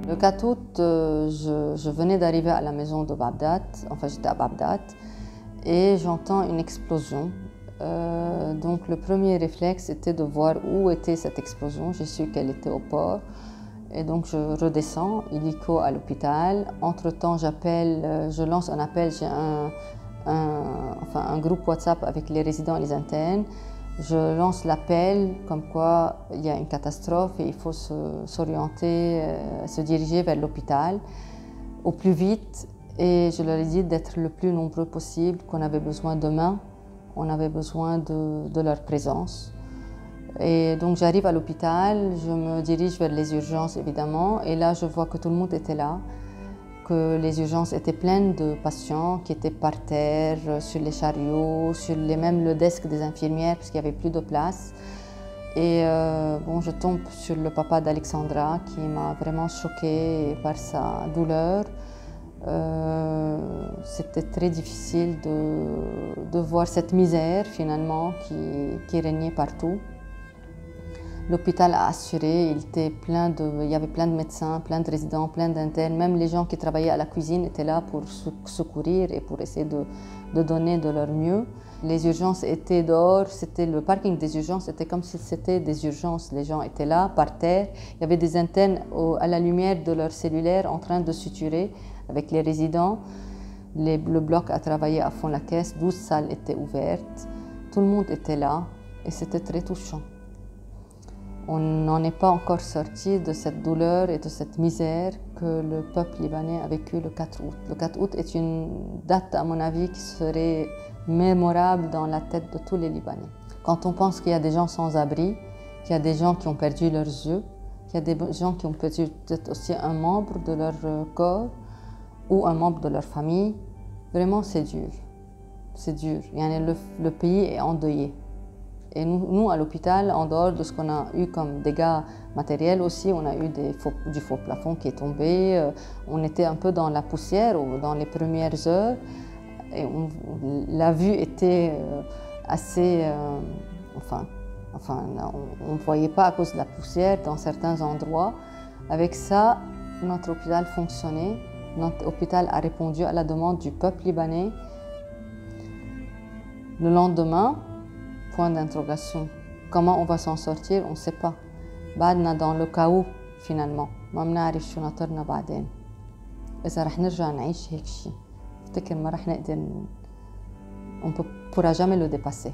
Le 4 août, je venais d'arriver à la maison de Bagdad, enfin j'étais à Bagdad, et j'entends une explosion. Donc le premier réflexe était de voir où était cette explosion. J'ai su qu'elle était au port. Et donc je redescends, illico à l'hôpital. Entre-temps, je lance un appel, j'ai un groupe WhatsApp avec les résidents et les internes. Je lance l'appel comme quoi il y a une catastrophe et il faut s'orienter, se diriger vers l'hôpital au plus vite. Et je leur ai dit d'être le plus nombreux possible, qu'on avait besoin de mains, on avait besoin de leur présence. Et donc j'arrive à l'hôpital, je me dirige vers les urgences évidemment, et là je vois que tout le monde était là, que les urgences étaient pleines de patients qui étaient par terre, sur les chariots, même le desk des infirmières parce qu'il n'y avait plus de place. Et je tombe sur le papa d'Alexandra qui m'a vraiment choquée par sa douleur. C'était très difficile de voir cette misère finalement qui régnait partout. L'hôpital a assuré, il y avait plein de médecins, plein de résidents, plein d'internes, même les gens qui travaillaient à la cuisine étaient là pour secourir et pour essayer de donner de leur mieux. Les urgences étaient dehors, le parking des urgences, c'était comme si c'était des urgences. Les gens étaient là, par terre. Il y avait des internes à la lumière de leur cellulaire en train de suturer avec les résidents. Le bloc a travaillé à fond la caisse, 12 salles étaient ouvertes. Tout le monde était là et c'était très touchant. On n'en est pas encore sorti de cette douleur et de cette misère que le peuple libanais a vécu le 4 août. Le 4 août est une date, à mon avis, qui serait mémorable dans la tête de tous les Libanais. Quand on pense qu'il y a des gens sans abri, qu'il y a des gens qui ont perdu leurs yeux, qu'il y a des gens qui ont perdu peut-être aussi un membre de leur corps ou un membre de leur famille, vraiment c'est dur. C'est dur. Le pays est endeuillé. Et nous, à l'hôpital, en dehors de ce qu'on a eu comme dégâts matériels aussi, on a eu du faux plafond qui est tombé. On était un peu dans la poussière dans les premières heures. Et la vue était assez... on ne voyait pas à cause de la poussière dans certains endroits. Avec ça, notre hôpital fonctionnait. Notre hôpital a répondu à la demande du peuple libanais. Le lendemain, point d'interrogation. Comment on va s'en sortir, on ne sait pas. بعدنا dans le chaos finalement. ما بنعرف شو ناطرنا بعدين. إذا رح نرجع نعيش هيك شيء، افتكر ما رح نقدر. On ne pourra jamais le dépasser.